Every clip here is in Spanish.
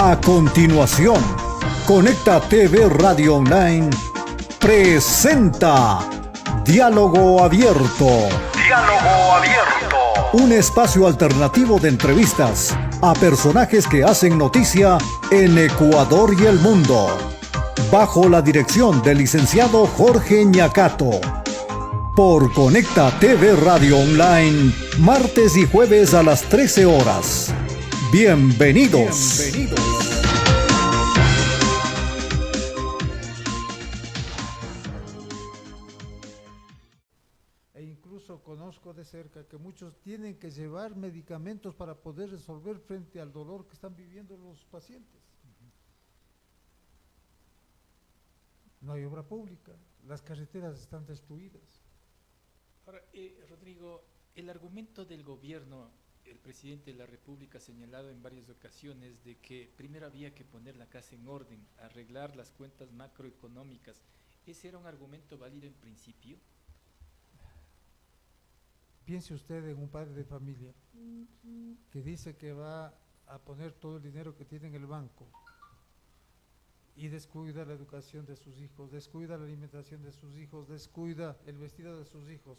A continuación, Conecta TV Radio Online presenta Diálogo Abierto. Diálogo Abierto. Un espacio alternativo de entrevistas a personajes que hacen noticia en Ecuador y el mundo. Bajo la dirección del licenciado Jorge Ñacato. Por Conecta TV Radio Online, martes y jueves a las 13 horas. Bienvenidos. E incluso conozco de cerca que muchos tienen que llevar medicamentos para poder resolver frente al dolor que están viviendo los pacientes. No hay obra pública, las carreteras están destruidas. Ahora, Rodrigo, el argumento del gobierno, el presidente de la República ha señalado en varias ocasiones de que primero había que poner la casa en orden, arreglar las cuentas macroeconómicas. ¿Ese era un argumento válido en principio? Piense usted en un padre de familia que dice que va a poner todo el dinero que tiene en el banco y descuida la educación de sus hijos, descuida la alimentación de sus hijos, descuida el vestido de sus hijos.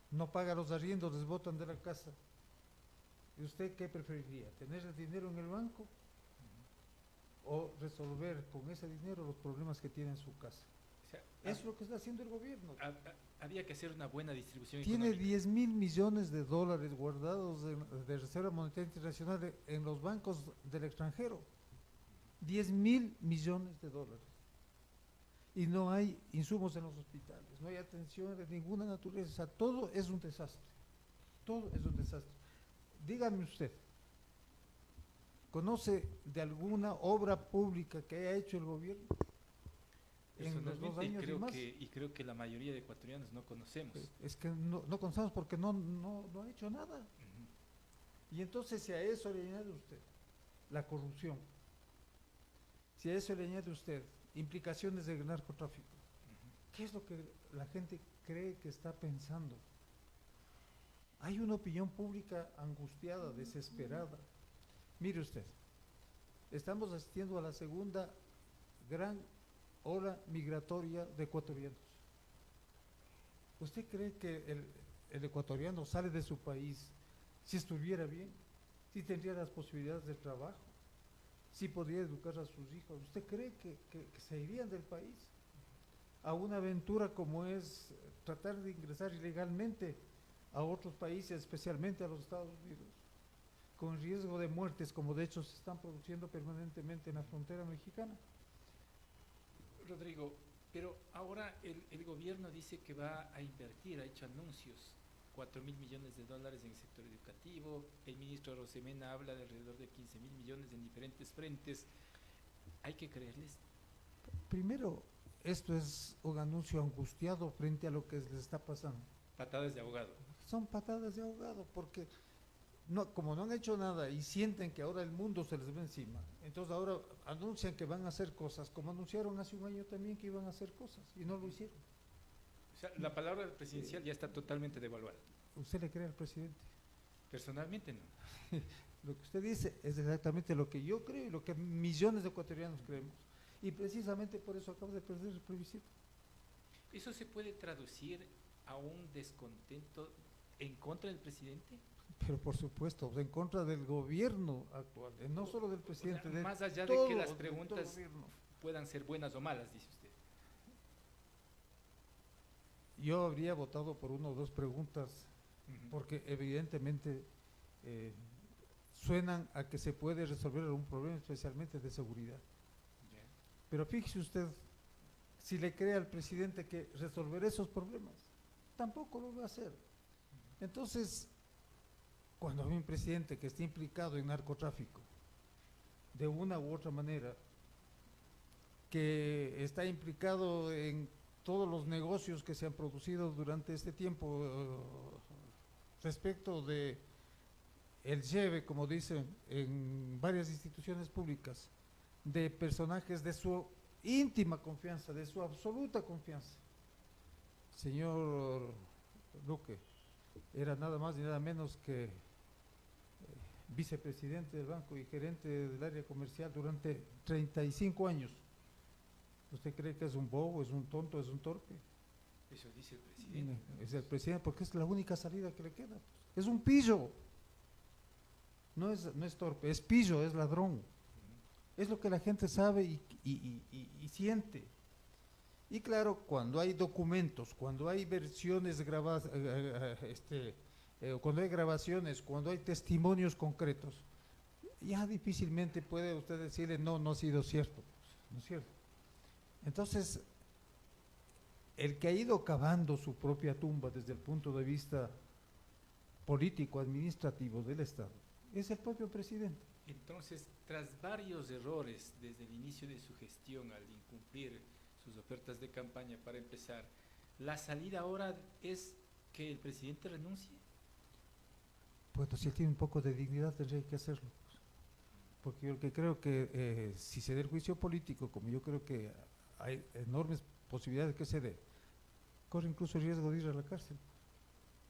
No paga los arriendos, les botan de la casa. ¿Y usted qué preferiría? ¿Tener el dinero en el banco o resolver con ese dinero los problemas que tiene en su casa? O sea, Es lo que está haciendo el gobierno. había que hacer una buena distribución Tiene económica. 10.000 millones de dólares guardados de Reserva Monetaria Internacional en los bancos del extranjero. 10.000 millones de dólares. Y no hay insumos en los hospitales, no hay atención de ninguna naturaleza, todo es un desastre, todo es un desastre. Dígame usted, ¿conoce de alguna obra pública que haya hecho el gobierno en los 2 años y más? Y creo que la mayoría de ecuatorianos no conocemos. Es que no conocemos porque no ha hecho nada. Y entonces si a eso le añade usted la corrupción, si a eso le añade usted implicaciones del narcotráfico, ¿qué es lo que la gente cree que está pensando? Hay una opinión pública angustiada, desesperada. Mire usted, estamos asistiendo a la segunda gran ola migratoria de ecuatorianos. ¿Usted cree que el ecuatoriano sale de su país si estuviera bien, si tendría las posibilidades de trabajo, si podría educar a sus hijos? ¿Usted cree que se irían del país a una aventura como es tratar de ingresar ilegalmente a otros países, especialmente a los Estados Unidos, con riesgo de muertes, como de hecho se están produciendo permanentemente en la frontera mexicana? Rodrigo, pero ahora el gobierno dice que va a invertir, ha hecho anuncios, 4.000 millones de dólares en el sector educativo, el ministro Rosemena habla de alrededor de 15.000 millones en diferentes frentes. ¿Hay que creerles? Primero, esto es un anuncio angustiado frente a lo que les está pasando. Patadas de ahogado. Son patadas de ahogado, porque como no han hecho nada y sienten que ahora el mundo se les ve encima, entonces ahora anuncian que van a hacer cosas, como anunciaron hace un año también que iban a hacer cosas, y no lo hicieron. O sea, la palabra presidencial ya está totalmente devaluada. ¿Usted le cree al presidente? Personalmente no. Lo que usted dice es exactamente lo que yo creo y lo que millones de ecuatorianos creemos. Y precisamente por eso acaba de perder el plebiscito. ¿Eso se puede traducir a un descontento en contra del presidente? Pero por supuesto, en contra del gobierno actual, no solo del presidente. O sea, más allá de que las preguntas puedan ser buenas o malas, dice usted. Yo habría votado por 1 o 2 preguntas, porque evidentemente suenan a que se puede resolver algún problema, especialmente de seguridad. Pero fíjese usted, si le cree al presidente que resolverá esos problemas, tampoco lo va a hacer. Entonces, cuando hay un presidente que esté implicado en narcotráfico, de una u otra manera, que está implicado en todos los negocios que se han producido durante este tiempo respecto de el lleve, como dicen, en varias instituciones públicas, de personajes de su íntima confianza, de su absoluta confianza. Señor Luque, era nada más y nada menos que vicepresidente del banco y gerente del área comercial durante 35 años. ¿Usted cree que es un bobo, es un tonto, es un torpe? Eso dice el presidente. Es el presidente porque es la única salida que le queda. Pues. Es un pillo. No es torpe, es pillo, es ladrón. Es lo que la gente sabe y siente. Y claro, cuando hay documentos, cuando hay versiones grabadas, cuando hay grabaciones, cuando hay testimonios concretos, ya difícilmente puede usted decirle no ha sido cierto, ¿no es cierto? Entonces, el que ha ido cavando su propia tumba desde el punto de vista político, administrativo del Estado, es el propio presidente. Entonces, tras varios errores desde el inicio de su gestión al incumplir sus ofertas de campaña, para empezar, ¿la salida ahora es que el presidente renuncie? Pues si él tiene un poco de dignidad tendría que hacerlo. Porque yo lo que creo que si se dé el juicio político, como yo creo que hay enormes posibilidades de que se dé, corre incluso el riesgo de ir a la cárcel.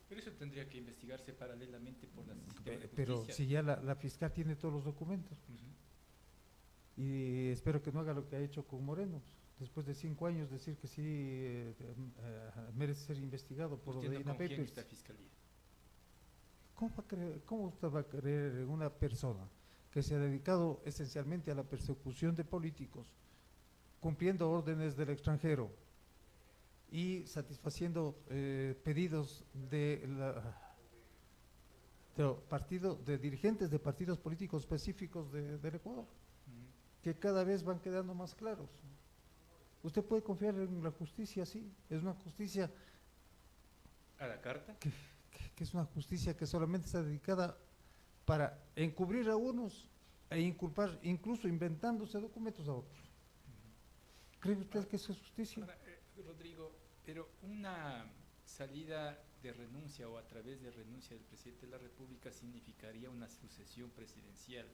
Pero eso tendría que investigarse paralelamente por las sistemas de justicia. Pero si ya la fiscal tiene todos los documentos. Y espero que no haga lo que ha hecho con Moreno. Después de 5 años decir que sí merece ser investigado por lo de ¿Usted no confía en INAPEPES. esta fiscalía? ¿Cómo usted va a creer en una persona que se ha dedicado esencialmente a la persecución de políticos, cumpliendo órdenes del extranjero y satisfaciendo pedidos de dirigentes de partidos políticos específicos del Ecuador, que cada vez van quedando más claros? Usted puede confiar en la justicia, sí, es una justicia ¿A la carta? que es una justicia que solamente está dedicada para encubrir a unos e inculpar, incluso inventándose documentos a otros. ¿Cree usted que eso es justicia? Ahora, Rodrigo, pero una salida de renuncia o a través de renuncia del presidente de la República significaría una sucesión presidencial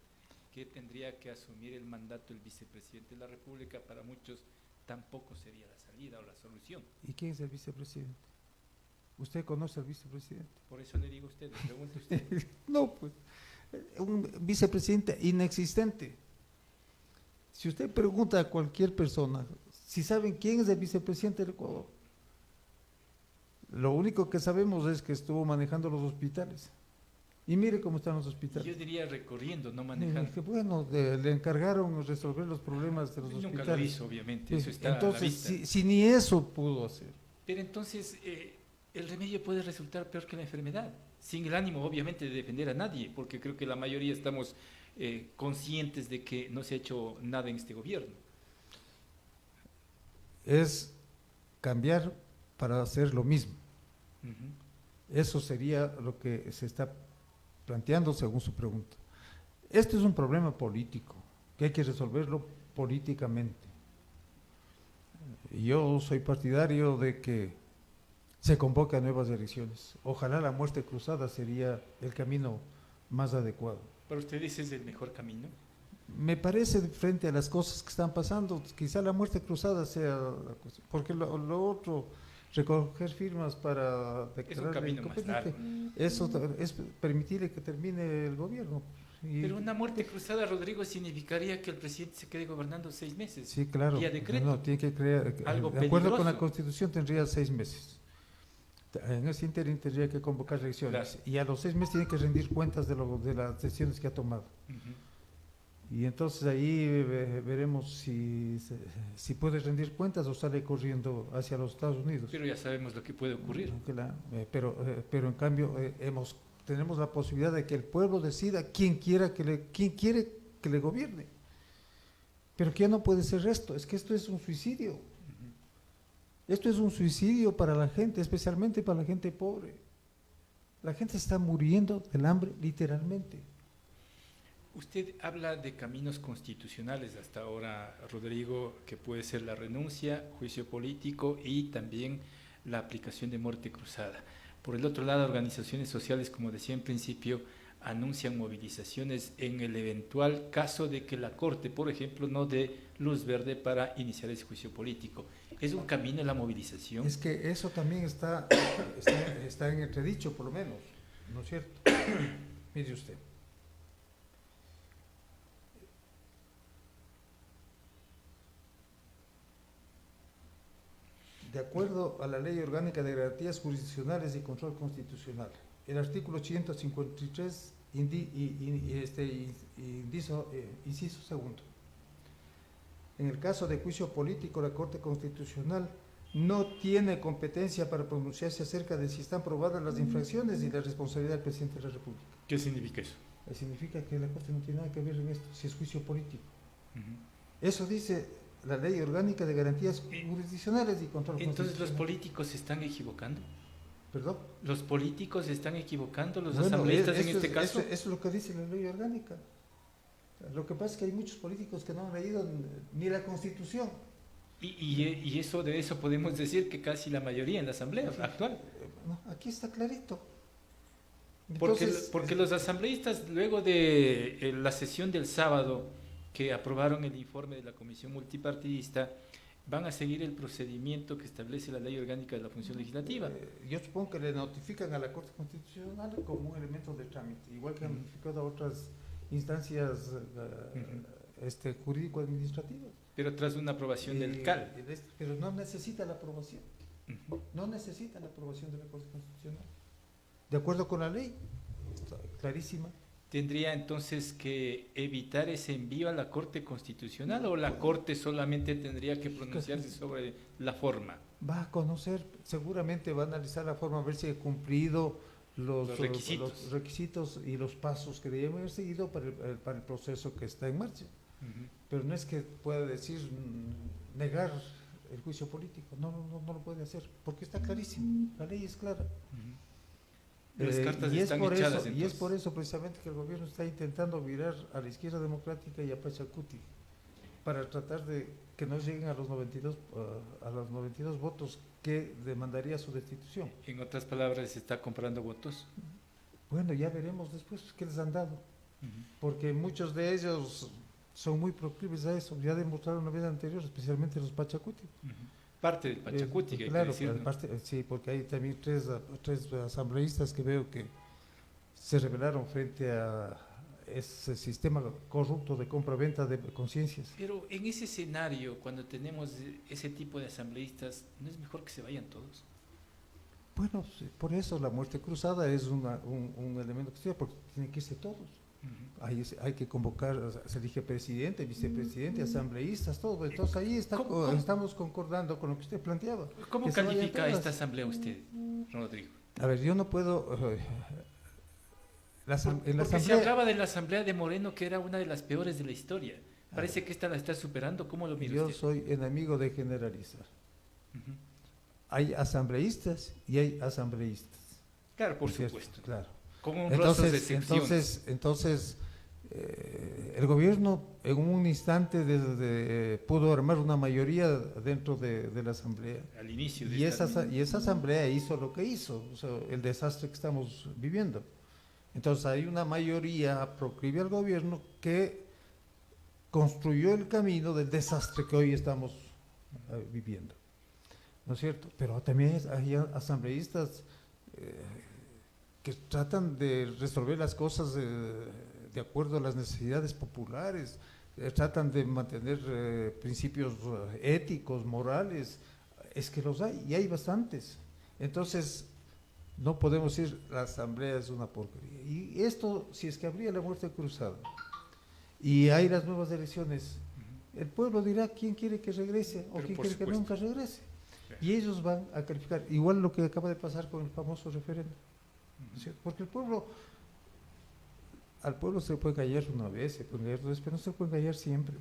que tendría que asumir el mandato del vicepresidente de la República. Para muchos tampoco sería la salida o la solución. ¿Y quién es el vicepresidente? ¿Usted conoce al vicepresidente? Por eso le digo a usted, le pregunto a usted. No, pues, un vicepresidente inexistente. Si usted pregunta a cualquier persona, si saben quién es el vicepresidente del Ecuador, lo único que sabemos es que estuvo manejando los hospitales. Y mire cómo están los hospitales. Yo diría recorriendo, no manejando. Que bueno, le encargaron resolver los problemas de los hospitales. Nunca lo hizo, obviamente, eso está entonces, a la vista. si ni eso pudo hacer. Pero entonces, el remedio puede resultar peor que la enfermedad, sin el ánimo, obviamente, de defender a nadie, porque creo que la mayoría estamos conscientes de que no se ha hecho nada en este gobierno. Es cambiar para hacer lo mismo. Eso sería lo que se está planteando según su pregunta. Este es un problema político que hay que resolverlo políticamente. Yo soy partidario de que se convoque a nuevas elecciones. Ojalá la muerte cruzada sería el camino más adecuado. ¿Para ustedes es el mejor camino? Me parece, frente a las cosas que están pasando, quizá la muerte cruzada sea la cuestión, porque lo otro, recoger firmas para declarar es un camino más largo. Eso es permitirle que termine el gobierno. Pero una muerte cruzada, Rodrigo, significaría que el presidente se quede gobernando 6 meses. Sí, claro. Vía decreto. No, tiene que crear, algo de acuerdo peligroso. con la Constitución tendría 6 meses. En ese interín tendría que convocar elecciones. Claro. Y a los 6 meses tiene que rendir cuentas de las decisiones que ha tomado. Y entonces ahí veremos si puede rendir cuentas o sale corriendo hacia los Estados Unidos. Pero ya sabemos lo que puede ocurrir. Pero en cambio tenemos la posibilidad de que el pueblo decida quién quiere que le gobierne. Pero que ya no puede ser esto, es que esto es un suicidio. Esto es un suicidio para la gente, especialmente para la gente pobre. La gente está muriendo del hambre, literalmente. Usted habla de caminos constitucionales hasta ahora, Rodrigo, que puede ser la renuncia, juicio político y también la aplicación de muerte cruzada. Por el otro lado, organizaciones sociales, como decía en principio, anuncian movilizaciones en el eventual caso de que la Corte, por ejemplo, no dé luz verde para iniciar ese juicio político. ¿Es un camino la movilización? Es que eso también está en entredicho, por lo menos, ¿no es cierto? Mire usted, de acuerdo a la Ley Orgánica de Garantías Jurisdiccionales y Control Constitucional, el artículo 153, inciso segundo. En el caso de juicio político, la Corte Constitucional no tiene competencia para pronunciarse acerca de si están probadas las infracciones y la responsabilidad del presidente de la República. ¿Qué significa eso? Significa que la Corte no tiene nada que ver en esto, si es juicio político. Eso dice la Ley Orgánica de Garantías Jurisdiccionales y Control Constitucional. Entonces, ¿los políticos se están equivocando? ¿Perdón? ¿Los políticos se están equivocando, los Bueno, asambleístas en este caso? Eso es lo que dice la Ley Orgánica. Lo que pasa es que hay muchos políticos que no han leído ni la Constitución. Y eso, de eso podemos decir que casi la mayoría en la asamblea actual. No, aquí está clarito. Porque los asambleístas, luego de la sesión del sábado que aprobaron el informe de la Comisión Multipartidista, van a seguir el procedimiento que establece la Ley Orgánica de la Función Legislativa. Yo supongo que le notifican a la Corte Constitucional como un elemento de trámite, igual que han notificado a otras instancias jurídico-administrativas. Pero tras una aprobación del CAL. Pero no necesita la aprobación. No necesita la aprobación de la Corte Constitucional. De acuerdo con la ley, está clarísima. ¿Tendría entonces que evitar ese envío a la Corte Constitucional o la Corte solamente tendría que pronunciarse sobre la forma? Va a conocer, seguramente va a analizar la forma, a ver si ha cumplido los requisitos y los pasos que debían haber seguido para el proceso que está en marcha. Pero no es que pueda decir, negar el juicio político, no lo puede hacer, porque está clarísimo, la ley es clara. Las cartas están echadas, y es por eso precisamente que el gobierno está intentando virar a la izquierda democrática y a Pachacuti para tratar de que no lleguen a los 92 votos que demandaría su destitución. En otras palabras, ¿se está comprando votos? Bueno, ya veremos después qué les han dado, porque muchos de ellos son muy proclives a eso, ya demostraron la vez anterior, especialmente los Pachacuti. Parte del Pachacuti, que claro, hay que decir, ¿no? sí, porque hay también tres asambleístas que veo que se rebelaron frente a ese sistema corrupto de compra-venta de conciencias. Pero en ese escenario, cuando tenemos ese tipo de asambleístas, ¿no es mejor que se vayan todos? Bueno, por eso la muerte cruzada es un elemento que se porque tienen que irse todos. Hay que convocar, se elige presidente, vicepresidente, asambleístas, todo. Entonces ahí estamos concordando con lo que usted planteaba. ¿Cómo califica esta asamblea usted, Rodrigo? A ver, yo no puedo... Porque se hablaba de la asamblea de Moreno, que era una de las peores de la historia. Parece que esta la está superando. ¿Cómo lo mira usted? Yo soy enemigo de generalizar. Hay asambleístas y hay asambleístas. Claro, por supuesto. Claro. Como un rostro de excepción. Entonces el gobierno en un instante pudo armar una mayoría dentro de la asamblea. Al inicio y esa asamblea hizo lo que hizo, o sea, el desastre que estamos viviendo. Entonces hay una mayoría proclive al gobierno que construyó el camino del desastre que hoy estamos viviendo, ¿no es cierto? Pero también hay asambleístas que tratan de resolver las cosas de acuerdo a las necesidades populares, tratan de mantener principios éticos, morales. Es que los hay, y hay bastantes. Entonces, no podemos decir la asamblea es una porquería. Y esto, si es que habría la muerte cruzada y hay las nuevas elecciones, el pueblo dirá quién quiere que regrese o quién quiere que nunca regrese. Y ellos van a calificar, igual lo que acaba de pasar con el famoso referéndum. Porque al pueblo se puede callar una vez, se puede callar dos veces, pero no se puede callar siempre.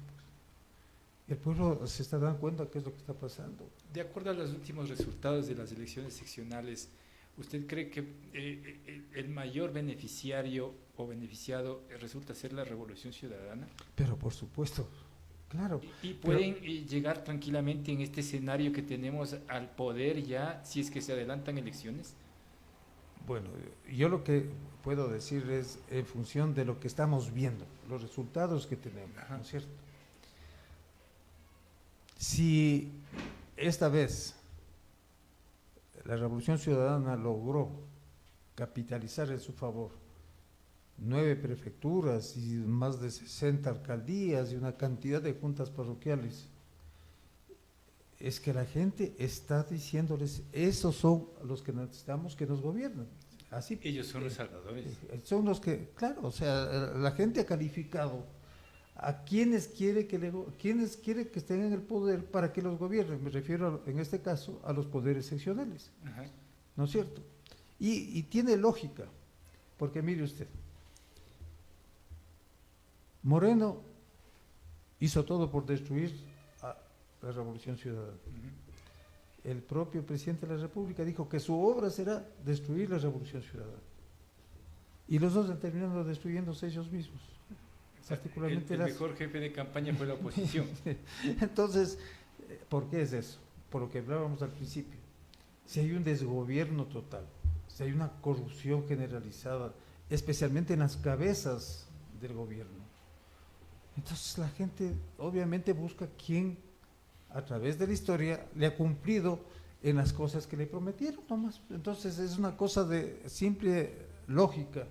El pueblo se está dando cuenta de qué es lo que está pasando. De acuerdo a los últimos resultados de las elecciones seccionales, ¿usted cree que el mayor beneficiario o beneficiado resulta ser la Revolución Ciudadana? Pero por supuesto, claro. ¿Y pueden llegar tranquilamente en este escenario que tenemos al poder ya, si es que se adelantan elecciones? Bueno, yo lo que puedo decir es en función de lo que estamos viendo, los resultados que tenemos, ¿no es cierto? Si esta vez la Revolución Ciudadana logró capitalizar en su favor 9 prefecturas y más de 60 alcaldías y una cantidad de juntas parroquiales, es que la gente está diciéndoles, esos son los que necesitamos que nos gobiernen. Así, ellos son los salvadores. son los que, claro, o sea, la gente ha calificado a quienes quiere quienes quiere que estén en el poder para que los gobiernen. Me refiero, en este caso, a los poderes seccionales. Ajá. ¿No es cierto? Y tiene lógica, porque mire usted, Moreno hizo todo por destruir a la Revolución Ciudadana. El propio presidente de la República dijo que su obra será destruir la Revolución Ciudadana. Y los dos han terminado destruyéndose ellos mismos. Particularmente el mejor jefe de campaña fue la oposición. Entonces, ¿por qué es eso? Por lo que hablábamos al principio. Si hay un desgobierno total, si hay una corrupción generalizada, especialmente en las cabezas del gobierno, entonces la gente obviamente busca quien a través de la historia le ha cumplido en las cosas que le prometieron nomás. Entonces es una cosa de simple lógica.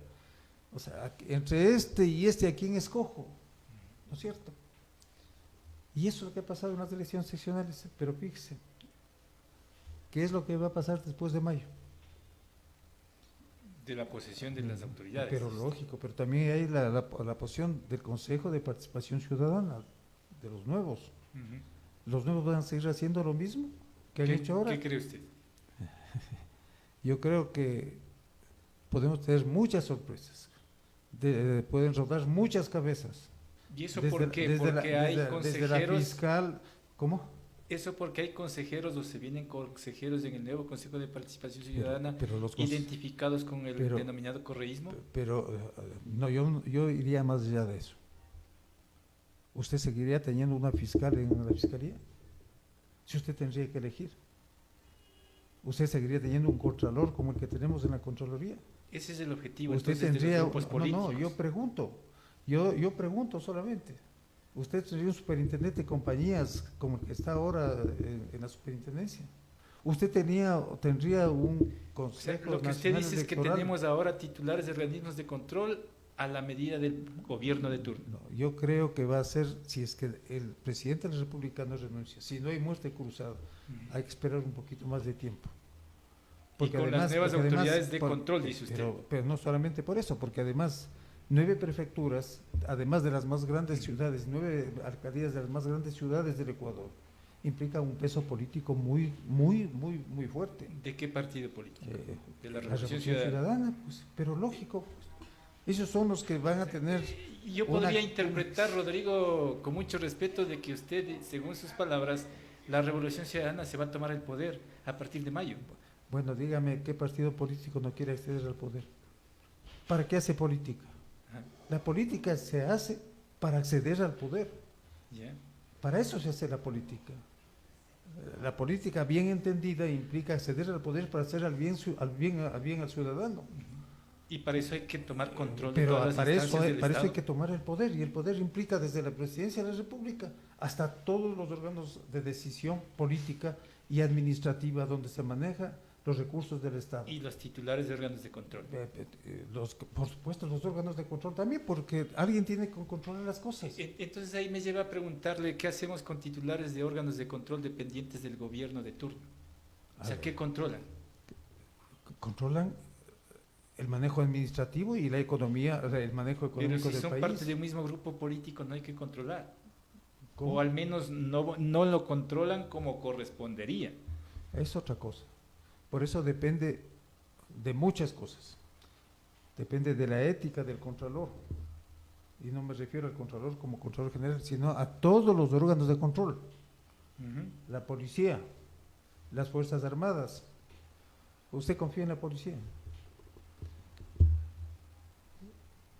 O sea, entre este y este, ¿a quién escojo? ¿No es cierto? Y eso es lo que ha pasado en las elecciones seccionales. Pero fíjese, ¿qué es lo que va a pasar después de mayo? De la posesión de las autoridades. Pero lógico, pero también hay la posición del Consejo de Participación Ciudadana, de los nuevos. ¿Los nuevos van a seguir haciendo lo mismo que han hecho ahora? ¿Qué cree usted? Yo creo que podemos tener muchas sorpresas. Pueden rodar muchas cabezas. ¿Y eso por qué? Porque hay consejeros. Desde la fiscal, ¿cómo? Eso porque hay consejeros o se vienen consejeros en el nuevo Consejo de Participación Ciudadana pero los identificados con el denominado correísmo. Pero no, yo iría más allá de eso. ¿Usted seguiría teniendo una fiscal en la fiscalía? Si usted tendría que elegir. ¿Usted seguiría teniendo un contralor como el que tenemos en la Contraloría? Ese es el objetivo. Usted entonces, tendría, de los grupos políticos. no, yo pregunto solamente. Usted tendría un superintendente de compañías como el que está ahora en la superintendencia. Usted tendría un consejo. Lo que usted dice es que tenemos ahora titulares de organismos de control a la medida del gobierno de turno. No, yo creo que va a ser, si es que el presidente de la República no renuncia, si no hay muerte cruzada, hay que esperar un poquito más de tiempo. Porque y con las nuevas autoridades de control, dice usted. Pero no solamente por eso, porque además 9 prefecturas, además de las más grandes ciudades, 9 alcaldías de las más grandes ciudades del Ecuador, implica un peso político muy fuerte. ¿De qué partido político? De la Revolución Ciudadana, pues, pero lógico, pues, ellos son los que van a tener... Yo podría interpretar, Rodrigo, con mucho respeto, de que usted, según sus palabras, la Revolución Ciudadana se va a tomar el poder a partir de mayo. Bueno, dígame, ¿qué partido político no quiere acceder al poder? ¿Para qué hace política? La política se hace para acceder al poder. Yeah. Para eso se hace la política. La política bien entendida implica acceder al poder para hacer al bien al ciudadano. Y para eso hay que tomar control de todas las instancias del para Estado. eso hay que tomar el poder, y el poder implica desde la presidencia de la República hasta todos los órganos de decisión política y administrativa donde se maneja los recursos del Estado. Y los titulares de órganos de control. Por supuesto, los órganos de control también, porque alguien tiene que controlar las cosas. Entonces ahí me lleva a preguntarle qué hacemos con titulares de órganos de control dependientes del gobierno de turno. O sea, ¿qué controlan? Controlan el manejo administrativo y la economía, el manejo económico del país. Pero si son parte de un mismo grupo político no hay que controlar. ¿Cómo? O al menos no lo controlan como correspondería. Es otra cosa. Por eso depende de muchas cosas. Depende de la ética del Contralor. Y no me refiero al Contralor como Contralor General, sino a todos los órganos de control. La policía, las Fuerzas Armadas. ¿Usted confía en la policía?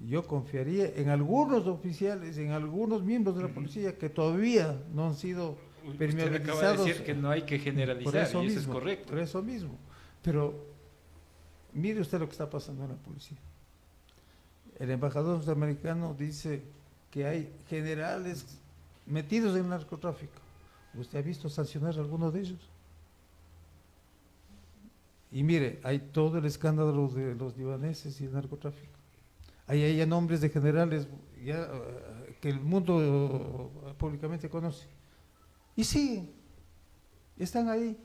Yo confiaría en algunos oficiales, en algunos miembros de la policía que todavía no han sido permeabilizados. Usted acaba de decir que no hay que generalizar, y eso es correcto. Por eso mismo. Pero mire usted lo que está pasando en la policía. El embajador norteamericano dice que hay generales metidos en el narcotráfico. ¿Usted ha visto sancionar a alguno de ellos? Y mire, hay todo el escándalo de los libaneses y el narcotráfico. Hay ya nombres de generales ya, que el mundo públicamente conoce. Y siguen. Están ahí.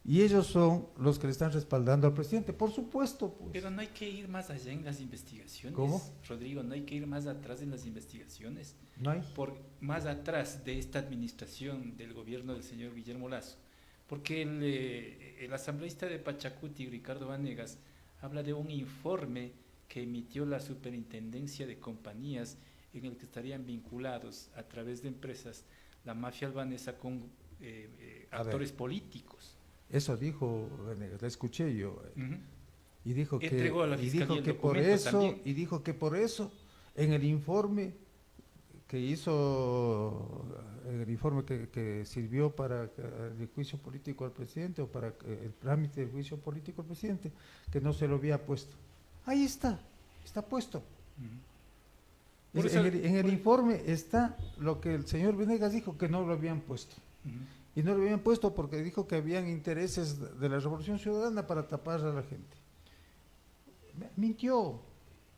Y ellos son los que le están respaldando al presidente, por supuesto. Pues. Pero no hay que ir más allá en las investigaciones. ¿Cómo? Rodrigo, no hay que ir más atrás en las investigaciones. No hay. Más atrás de esta administración del gobierno del señor Guillermo Lasso. Porque el asambleísta de Pachacuti, Ricardo Vanegas, habla de un informe que emitió la Superintendencia de Compañías en el que estarían vinculados a través de empresas la mafia albanesa con actores políticos. Eso dijo Vanegas, la escuché yo. Y dijo que, entregó a la fiscalía el por documento eso, también. y dijo que por eso, en el informe que hizo, en el informe que sirvió para el juicio político al presidente, o para el trámite del juicio político al presidente, que no se lo había puesto. Ahí está puesto. En el informe está lo que el señor Vanegas dijo, que no lo habían puesto. Y no lo habían puesto porque dijo que habían intereses de la Revolución Ciudadana para tapar a la gente. Mintió,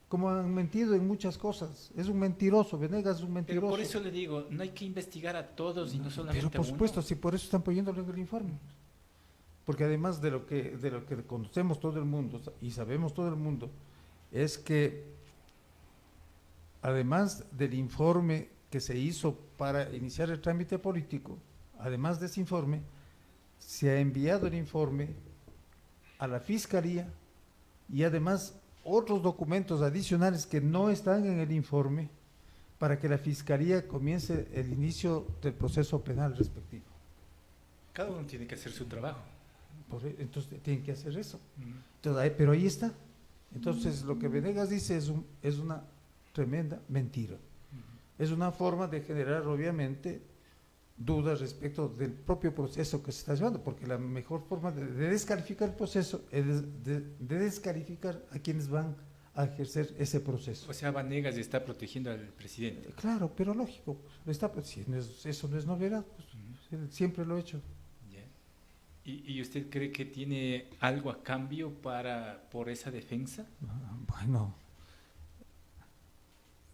como han mentido en muchas cosas. Es un mentiroso, Vanegas es un mentiroso. Pero por eso le digo, no hay que investigar a todos y no solamente pero por a supuesto, uno. sí, por eso están poniéndolo en el informe. Porque además de lo que conocemos todo el mundo y sabemos todo el mundo, es que además del informe que se hizo para iniciar el trámite político, además de ese informe, se ha enviado el informe a la Fiscalía y además otros documentos adicionales que no están en el informe para que la Fiscalía comience el inicio del proceso penal respectivo. Cada uno tiene que hacer su trabajo. Entonces tienen que hacer eso. Entonces, pero ahí está. Entonces lo que Vanegas dice es una tremenda mentira. Es una forma de generar obviamente dudas respecto del propio proceso que se está llevando, porque la mejor forma de descalificar el proceso es de descalificar a quienes van a ejercer ese proceso. O sea, Vanegas está protegiendo al presidente. Claro, pero lógico, eso no es novedad, pues, siempre lo he hecho. ¿Y usted cree que tiene algo a cambio por esa defensa? Bueno,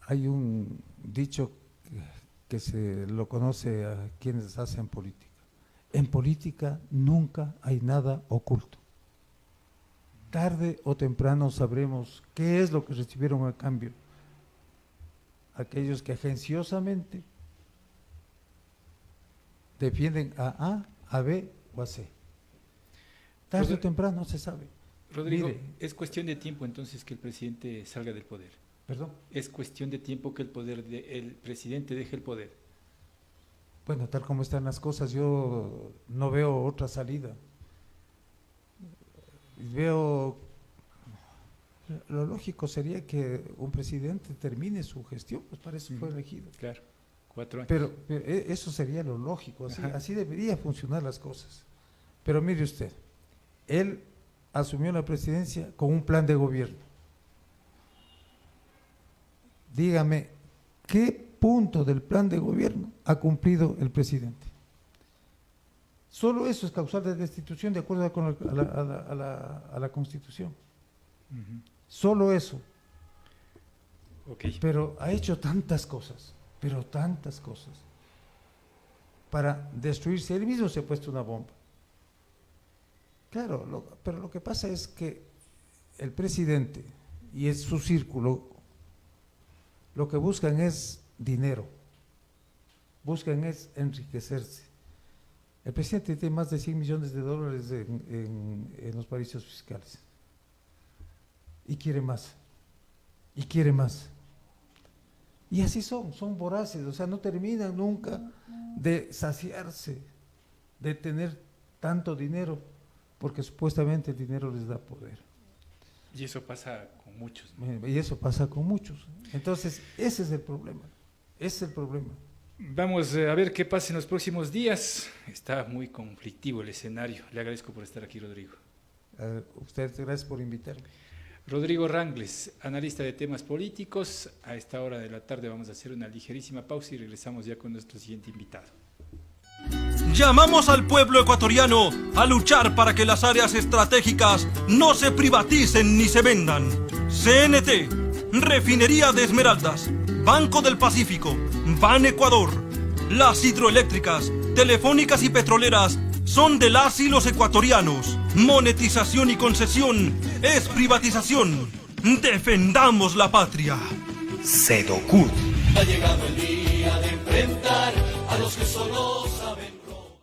hay un dicho que se lo conoce a quienes hacen política. En política nunca hay nada oculto. Tarde o temprano sabremos qué es lo que recibieron a cambio aquellos que agenciosamente defienden a A, a B o a C. Tarde o temprano se sabe. Rodrigo, Mire, ¿es cuestión de tiempo entonces que el presidente salga del poder? ¿Perdón? ¿Es cuestión de tiempo que el presidente deje el poder? Bueno, tal como están las cosas, yo no veo otra salida. Veo, lo lógico sería que un presidente termine su gestión, pues para eso fue elegido. Claro, 4 años. Pero eso sería lo lógico, así debería funcionar las cosas. Pero mire usted, él asumió la presidencia con un plan de gobierno. Dígame, ¿qué punto del plan de gobierno ha cumplido el presidente? Solo eso es causal de destitución de acuerdo con a la Constitución. Solo eso. Okay. Pero ha hecho tantas cosas, para destruirse. Él mismo se ha puesto una bomba. Claro, pero lo que pasa es que el presidente y es su círculo lo que buscan es dinero, buscan es enriquecerse. El presidente tiene más de $100 millones en los paraísos fiscales y quiere más, y así son voraces, o sea, no terminan nunca de saciarse, de tener tanto dinero, porque supuestamente el dinero les da poder. Y eso pasa con muchos, ¿no? Y eso pasa con muchos. Entonces, ese es el problema. Vamos a ver qué pasa en los próximos días. Está muy conflictivo el escenario. Le agradezco por estar aquí, Rodrigo. Ustedes, gracias por invitarme. Rodrigo Rangles, analista de temas políticos. A esta hora de la tarde vamos a hacer una ligerísima pausa y regresamos ya con nuestro siguiente invitado. Llamamos al pueblo ecuatoriano a luchar para que las áreas estratégicas no se privaticen ni se vendan. CNT, Refinería de Esmeraldas, Banco del Pacífico, Ban Ecuador, las hidroeléctricas, telefónicas y petroleras son de las y los ecuatorianos. Monetización y concesión es privatización. Defendamos la patria. Sedocud. Ha llegado el día de enfrentar a los que solo saben robar.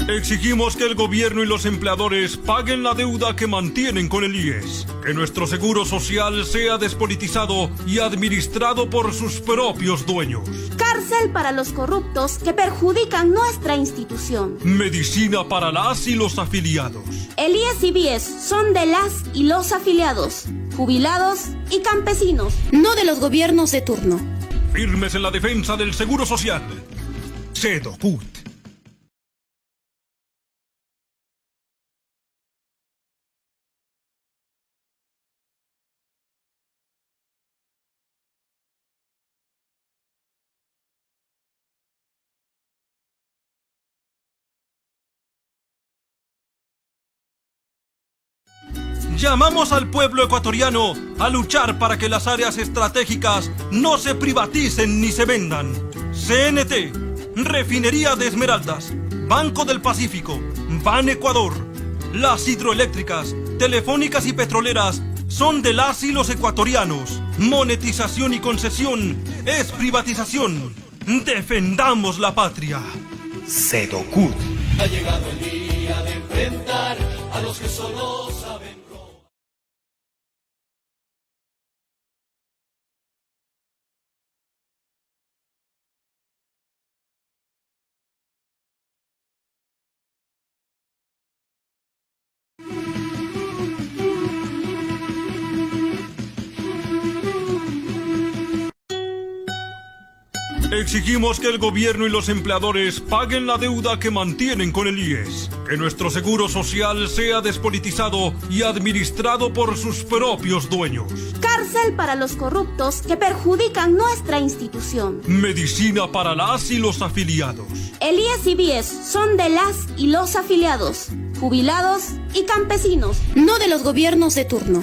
Exigimos que el gobierno y los empleadores paguen la deuda que mantienen con el IES, que nuestro seguro social sea despolitizado y administrado por sus propios dueños. Cárcel para los corruptos que perjudican nuestra institución. Medicina para las y los afiliados. El IES y BIES son de las y los afiliados, jubilados y campesinos, no de los gobiernos de turno. Firmes en la defensa del seguro social. Sedocud. Llamamos al pueblo ecuatoriano a luchar para que las áreas estratégicas no se privaticen ni se vendan. CNT, Refinería de Esmeraldas, Banco del Pacífico, Ban Ecuador. Las hidroeléctricas, telefónicas y petroleras son de las y los ecuatorianos. Monetización y concesión es privatización. Defendamos la patria. Sedocud. Ha llegado el día de enfrentar a los que solo saben robar. Exigimos que el gobierno y los empleadores paguen la deuda que mantienen con el IES, que nuestro seguro social sea despolitizado y administrado por sus propios dueños. Cárcel para los corruptos que perjudican nuestra institución. Medicina para las y los afiliados. El IES y BIES son de las y los afiliados, jubilados y campesinos, no de los gobiernos de turno.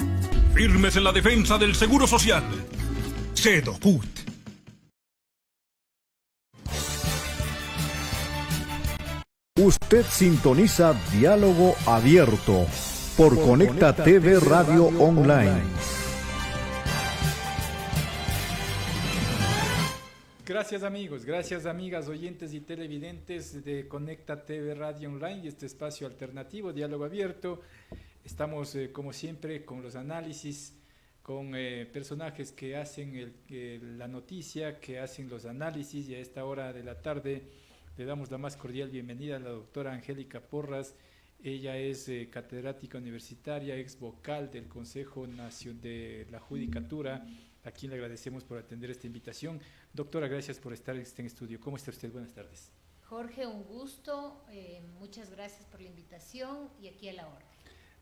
Firmes en la defensa del seguro social. Sedocud. Usted sintoniza Diálogo Abierto por Conecta TV Radio Online. Gracias amigos, gracias amigas, oyentes y televidentes de Conecta TV Radio Online y este espacio alternativo, Diálogo Abierto. Estamos como siempre con los análisis, con personajes que hacen la noticia, que hacen los análisis, y a esta hora de la tarde le damos la más cordial bienvenida a la doctora Angélica Porras. Ella es catedrática universitaria, ex vocal del Consejo Nacional de la Judicatura, a quien le agradecemos por atender esta invitación. Doctora, gracias por estar en este estudio. ¿Cómo está usted? Buenas tardes. Jorge, un gusto. Muchas gracias por la invitación y aquí a la orden.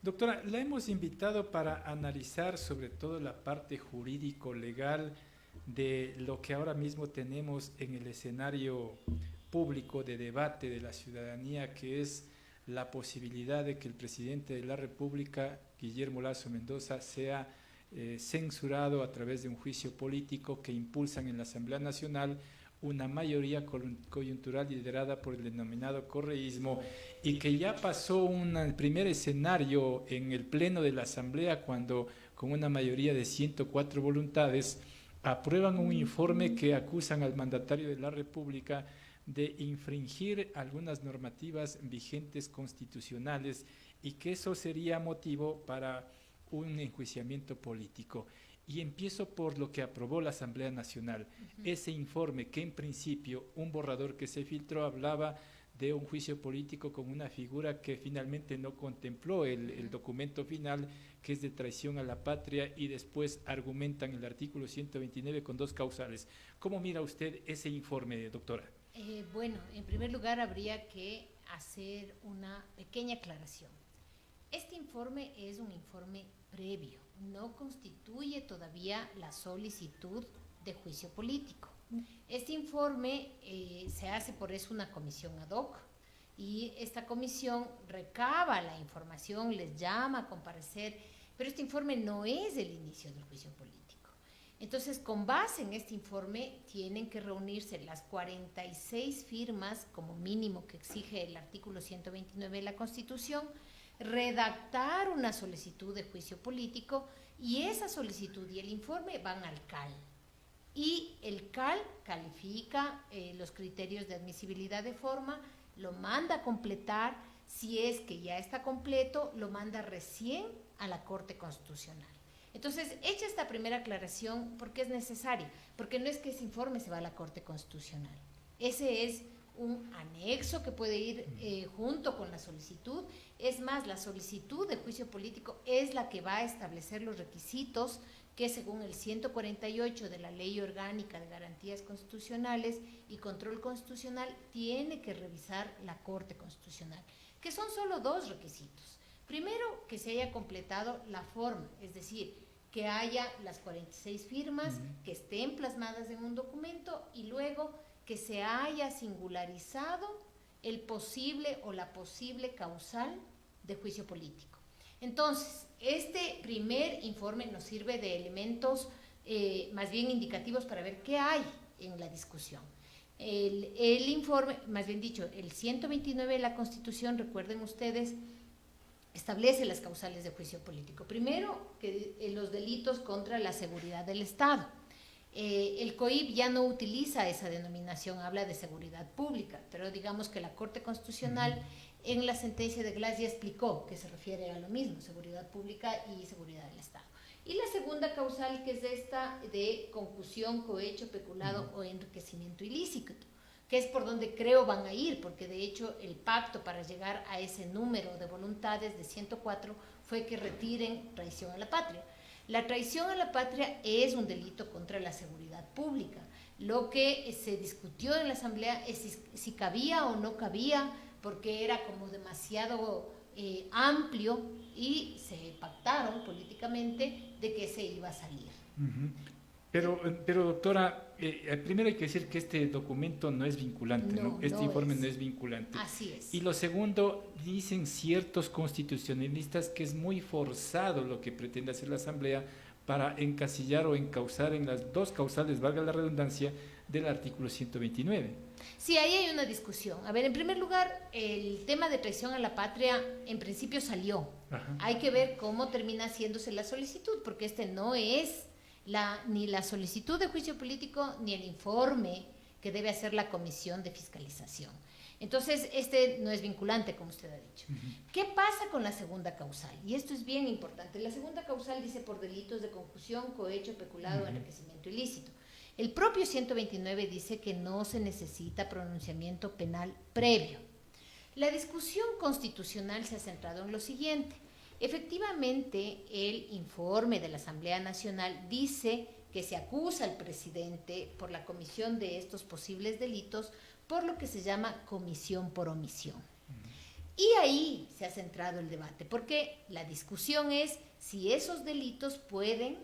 Doctora, la hemos invitado para analizar sobre todo la parte jurídico-legal de lo que ahora mismo tenemos en el escenario público de debate de la ciudadanía, que es la posibilidad de que el presidente de la República, Guillermo Lasso Mendoza, sea censurado a través de un juicio político que impulsan en la Asamblea Nacional una mayoría coyuntural liderada por el denominado correísmo, y que ya pasó un primer escenario en el Pleno de la Asamblea cuando, con una mayoría de 104 voluntades, aprueban un informe que acusan al mandatario de la República de infringir algunas normativas vigentes constitucionales, y que eso sería motivo para un enjuiciamiento político. Y empiezo por lo que aprobó la Asamblea Nacional. Ese informe, que en principio un borrador que se filtró hablaba de un juicio político con una figura que finalmente no contempló el documento final, que es de traición a la patria, y después argumentan el artículo 129 con 2 causales. ¿Cómo mira usted ese informe, doctora? Bueno, en primer lugar habría que hacer una pequeña aclaración. Este informe es un informe previo, no constituye todavía la solicitud de juicio político. Este informe se hace por eso una comisión ad hoc, y esta comisión recaba la información, les llama a comparecer, pero este informe no es el inicio del juicio político. Entonces, con base en este informe, tienen que reunirse las 46 firmas, como mínimo que exige el artículo 129 de la Constitución, redactar una solicitud de juicio político, y esa solicitud y el informe van al CAL. Y el CAL califica los criterios de admisibilidad de forma, lo manda a completar, si es que ya está completo, lo manda recién a la Corte Constitucional. Entonces, hecha esta primera aclaración, ¿por qué es necesaria? Porque no es que ese informe se va a la Corte Constitucional. Ese es un anexo que puede ir junto con la solicitud. Es más, la solicitud de juicio político es la que va a establecer los requisitos que, según el 148 de la Ley Orgánica de Garantías Constitucionales y Control Constitucional, tiene que revisar la Corte Constitucional, que son solo 2 requisitos. Primero, que se haya completado la forma, es decir, que haya las 46 firmas, que estén plasmadas en un documento, y luego que se haya singularizado el posible o la posible causal de juicio político. Entonces, este primer informe nos sirve de elementos más bien indicativos para ver qué hay en la discusión. El informe, más bien dicho, el 129 de la Constitución, recuerden ustedes, establece las causales de juicio político. Primero, que los delitos contra la seguridad del Estado. El COIP ya no utiliza esa denominación, habla de seguridad pública, pero digamos que la Corte Constitucional en la sentencia de Glass ya explicó que se refiere a lo mismo, seguridad pública y seguridad del Estado. Y la segunda causal, que es esta de concusión, cohecho, peculado o enriquecimiento ilícito, que es por donde creo van a ir, porque de hecho el pacto para llegar a ese número de voluntades de 104 fue que retiren traición a la patria. La traición a la patria es un delito contra la seguridad pública. Lo que se discutió en la Asamblea es si cabía o no cabía, porque era como demasiado amplio, y se pactaron políticamente de que se iba a salir. Pero doctora, primero hay que decir que este documento no es vinculante, ¿no? Este informe no es vinculante. Así es. Y lo segundo, dicen ciertos constitucionalistas que es muy forzado lo que pretende hacer la Asamblea para encasillar o encauzar en las 2 causales, valga la redundancia, del artículo 129. Sí, ahí hay una discusión. A ver, en primer lugar, el tema de traición a la patria en principio salió. Ajá. Hay que ver cómo termina haciéndose la solicitud, porque este no es ni la solicitud de juicio político ni el informe que debe hacer la Comisión de Fiscalización. Entonces, este no es vinculante, como usted ha dicho. ¿Qué pasa con la segunda causal? Y esto es bien importante. La segunda causal dice por delitos de concusión, cohecho, peculado, enriquecimiento ilícito. El propio 129 dice que no se necesita pronunciamiento penal previo. La discusión constitucional se ha centrado en lo siguiente. Efectivamente, el informe de la Asamblea Nacional dice que se acusa al presidente por la comisión de estos posibles delitos por lo que se llama comisión por omisión. Y ahí se ha centrado el debate, porque la discusión es si esos delitos pueden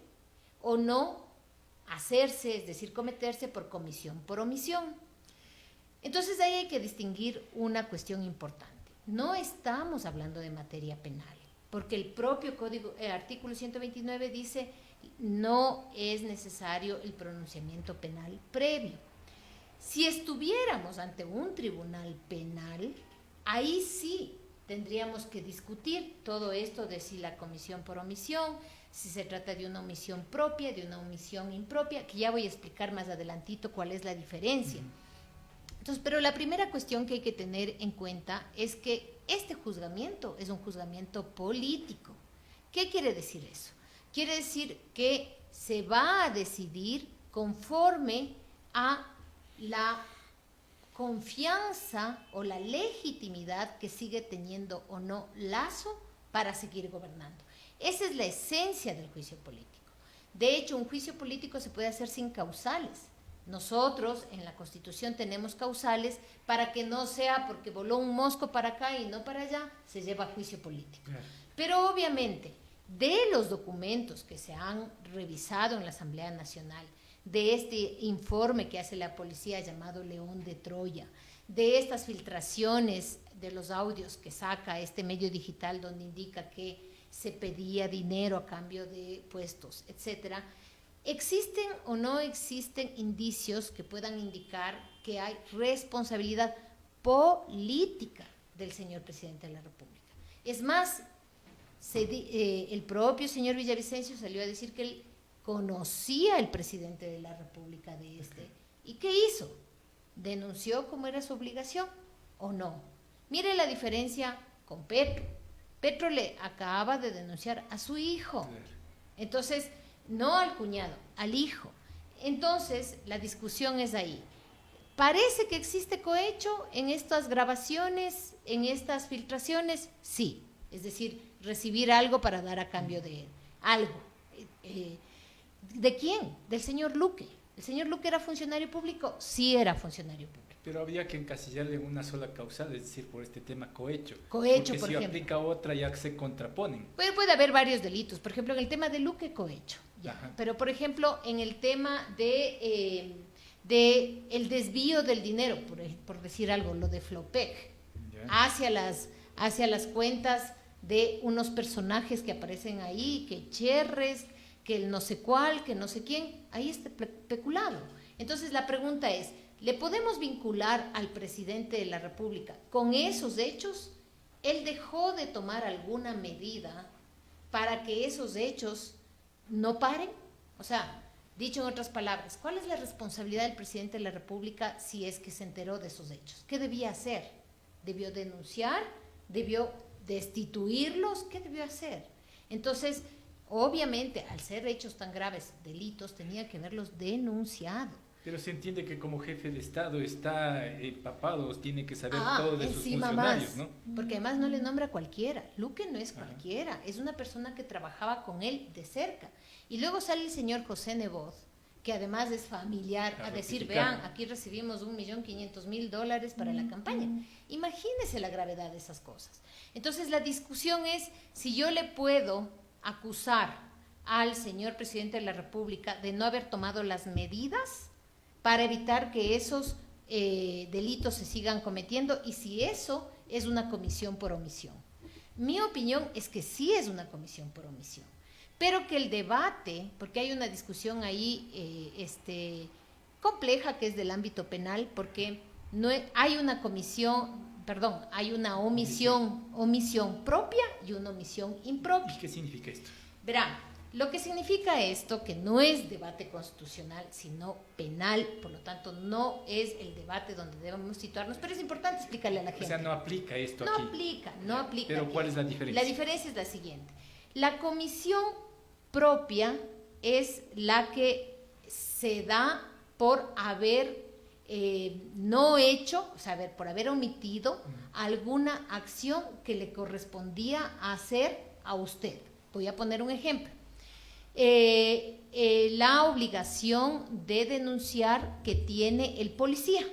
o no hacerse, es decir, cometerse por comisión por omisión. Entonces ahí hay que distinguir una cuestión importante. No estamos hablando de materia penal, porque el propio código, el artículo 129 dice no es necesario el pronunciamiento penal previo. Si estuviéramos ante un tribunal penal, ahí sí tendríamos que discutir todo esto de si la comisión por omisión, si se trata de una omisión propia, de una omisión impropia, que ya voy a explicar más adelantito cuál es la diferencia. Entonces, pero la primera cuestión que hay que tener en cuenta es que este juzgamiento es un juzgamiento político. ¿Qué quiere decir eso? Quiere decir que se va a decidir conforme a la confianza o la legitimidad que sigue teniendo o no Lasso para seguir gobernando. Esa es la esencia del juicio político. De hecho, un juicio político se puede hacer sin causales. Nosotros en la Constitución tenemos causales para que no sea porque voló un mosco para acá y no para allá, se lleva a juicio político. Claro. Pero obviamente, de los documentos que se han revisado en la Asamblea Nacional, de este informe que hace la policía llamado León de Troya, de estas filtraciones de los audios que saca este medio digital donde indica que se pedía dinero a cambio de puestos, etcétera. ¿Existen o no existen indicios que puedan indicar que hay responsabilidad política del señor presidente de la República? Es más, el propio señor Villavicencio salió a decir que él conocía al presidente de la República de este. ¿Y qué hizo? ¿Denunció como era su obligación o no? Mire la diferencia con Petro. Petro le acaba de denunciar a su hijo. Entonces, no al cuñado, al hijo. Entonces, la discusión es ahí. ¿Parece que existe cohecho en estas grabaciones, en estas filtraciones? Sí. Es decir, recibir algo para dar a cambio de él. Algo. ¿De quién? Del señor Luque. ¿El señor Luque era funcionario público? Sí era funcionario público. Pero había que encasillarle en una sola causal, es decir, por este tema cohecho. Cohecho, porque por si ejemplo. aplica otra ya se contraponen. Puede haber varios delitos. Por ejemplo, en el tema de Luque, cohecho. Ya. Pero, por ejemplo, en el tema de el desvío del dinero, por decir algo, lo de Flopec, hacia las cuentas de unos personajes que aparecen ahí, que Cherres, que el no sé cuál, que no sé quién, ahí está peculado. Entonces la pregunta es, ¿le podemos vincular al presidente de la República con esos hechos? ¿Él dejó de tomar alguna medida para que esos hechos no paren? O sea, dicho en otras palabras, ¿cuál es la responsabilidad del presidente de la República si es que se enteró de esos hechos? ¿Qué debía hacer? ¿Debió denunciar? ¿Debió destituirlos? ¿Qué debió hacer? Entonces, obviamente, al ser hechos tan graves, delitos, tenía que haberlos denunciado. Pero se entiende que como jefe de Estado está empapado, tiene que saber todo de sus funcionarios, más, ¿no? Porque además no le nombra a cualquiera. Luque no es cualquiera, es una persona que trabajaba con él de cerca. Y luego sale el señor José Nebot, que además es familiar, a decir, vean, aquí recibimos $1.500.000 para la campaña. Imagínese la gravedad de esas cosas. Entonces la discusión es si yo le puedo acusar al señor presidente de la República de no haber tomado las medidas para evitar que esos delitos se sigan cometiendo y si eso es una comisión por omisión. Mi opinión es que sí es una comisión por omisión, pero que el debate, porque hay una discusión ahí compleja que es del ámbito penal, porque no hay una hay una omisión propia y una omisión impropia. ¿Y qué significa esto? Verán, lo que significa esto, que no es debate constitucional, sino penal, por lo tanto no es el debate donde debemos situarnos, pero es importante explicarle a la gente. O sea, no aplica esto no aquí. No aplica. Pero aquí. ¿cuál es la diferencia? La diferencia es la siguiente. La comisión propia es la que se da por haber no hecho, o sea, por haber omitido alguna acción que le correspondía hacer a usted. Voy a poner un ejemplo. La obligación de denunciar que tiene el policía.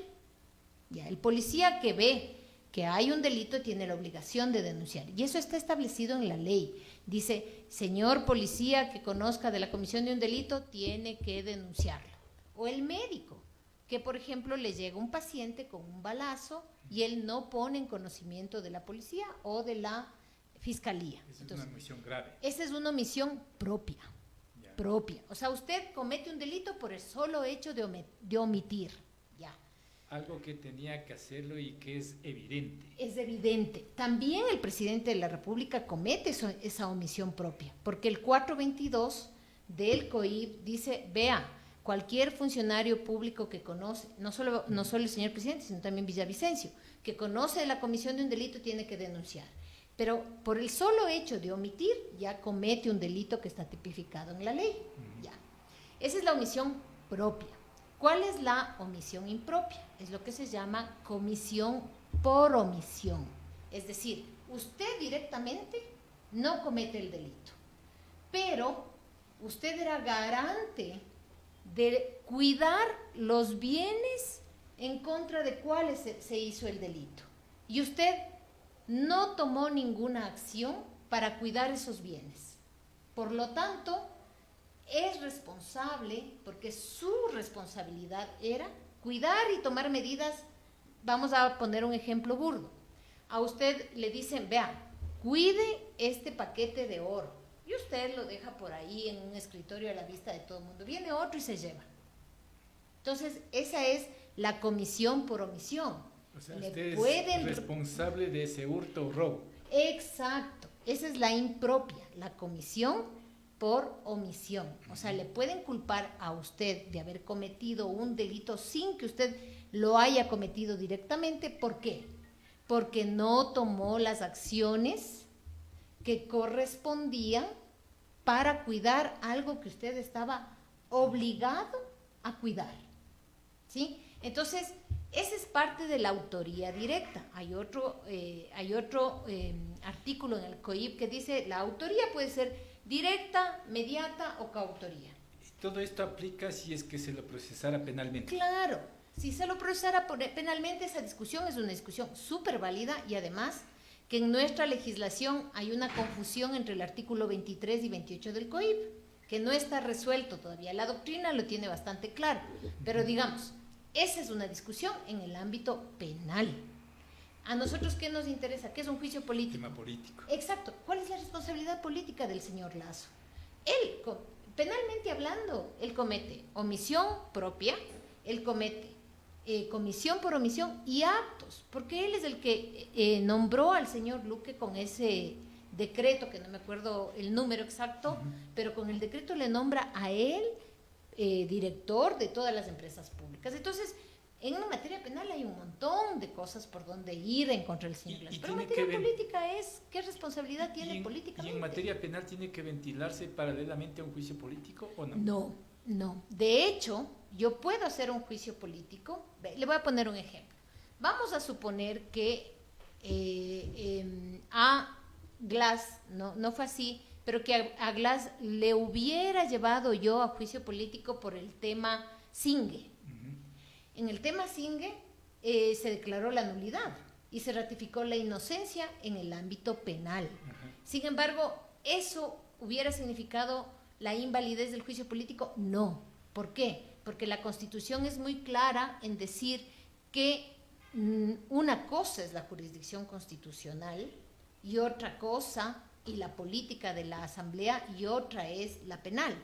Ya, el policía que ve que hay un delito tiene la obligación de denunciar. Y eso está establecido en la ley. Dice, señor policía que conozca de la comisión de un delito, tiene que denunciarlo. O el médico, que por ejemplo le llega un paciente con un balazo y él no pone en conocimiento de la policía o de la fiscalía. Esa es una omisión grave. Esa es una omisión propia. O sea, usted comete un delito por el solo hecho de omitir. Ya. Algo que tenía que hacerlo y que es evidente. Es evidente. También el presidente de la República comete esa omisión propia, porque el 422 del COIP dice, vea, cualquier funcionario público que conoce, no solo el señor presidente, sino también Villavicencio, que conoce de la comisión de un delito tiene que denunciar. Pero por el solo hecho de omitir, ya comete un delito que está tipificado en la ley. Ya. Esa es la omisión propia. ¿Cuál es la omisión impropia? Es lo que se llama comisión por omisión. Es decir, usted directamente no comete el delito, pero usted era garante de cuidar los bienes en contra de cuáles se hizo el delito. Y usted no tomó ninguna acción para cuidar esos bienes. Por lo tanto, es responsable, porque su responsabilidad era cuidar y tomar medidas. Vamos a poner un ejemplo burdo. A usted le dicen, vea, cuide este paquete de oro, y usted lo deja por ahí en un escritorio a la vista de todo el mundo. Viene otro y se lleva. Entonces, esa es la comisión por omisión. O sea, usted es responsable de ese hurto o robo. Exacto, esa es la impropia, la comisión por omisión. O sea, le pueden culpar a usted de haber cometido un delito sin que usted lo haya cometido directamente. ¿Por qué? Porque no tomó las acciones que correspondían para cuidar algo que usted estaba obligado a cuidar. ¿Sí? Entonces, esa es parte de la autoría directa. Hay otro artículo en el COIP que dice la autoría puede ser directa, mediata o coautoría. Todo esto aplica si es que se lo procesara penalmente. Claro, si se lo procesara penalmente, esa discusión es una discusión súper válida, y además que en nuestra legislación hay una confusión entre el artículo 23 y 28 del COIP, que no está resuelto todavía. La doctrina lo tiene bastante claro, pero digamos, esa es una discusión en el ámbito penal. ¿A nosotros qué nos interesa? ¿Qué es un juicio político? Tema político. Exacto. ¿Cuál es la responsabilidad política del señor Lasso? Él, penalmente hablando, él comete omisión propia, él comete comisión por omisión y actos, porque él es el que nombró al señor Luque con ese decreto, que no me acuerdo el número exacto, pero con el decreto le nombra a él director de todas las empresas públicas. Entonces, en una materia penal hay un montón de cosas por donde ir en contra del señor Lasso. Pero en materia política ¿qué responsabilidad tiene políticamente? ¿Y en materia penal tiene que ventilarse paralelamente a un juicio político o no? No, no. De hecho, yo puedo hacer un juicio político. Le voy a poner un ejemplo. Vamos a suponer que a Glass, no fue así, pero que a Glass le hubiera llevado yo a juicio político por el tema Singue. En el tema Singue se declaró la nulidad y se ratificó la inocencia en el ámbito penal. Sin embargo, ¿eso hubiera significado la invalidez del juicio político? No. ¿Por qué? Porque la Constitución es muy clara en decir que una cosa es la jurisdicción constitucional y otra cosa, y la política de la Asamblea, y otra es la penal.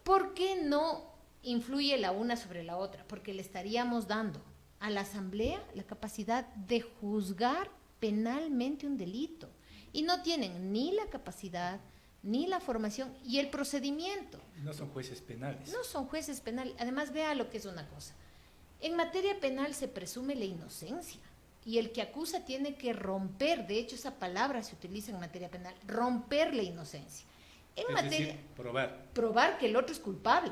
¿Por qué no influye la una sobre la otra? Porque le estaríamos dando a la Asamblea la capacidad de juzgar penalmente un delito, y no tienen ni la capacidad, ni la formación, y el procedimiento. No son jueces penales. No son jueces penales. Además, vea lo que es una cosa. En materia penal se presume la inocencia, y el que acusa tiene que romper, de hecho esa palabra se utiliza en materia penal, romper la inocencia. Es decir, probar que el otro es culpable.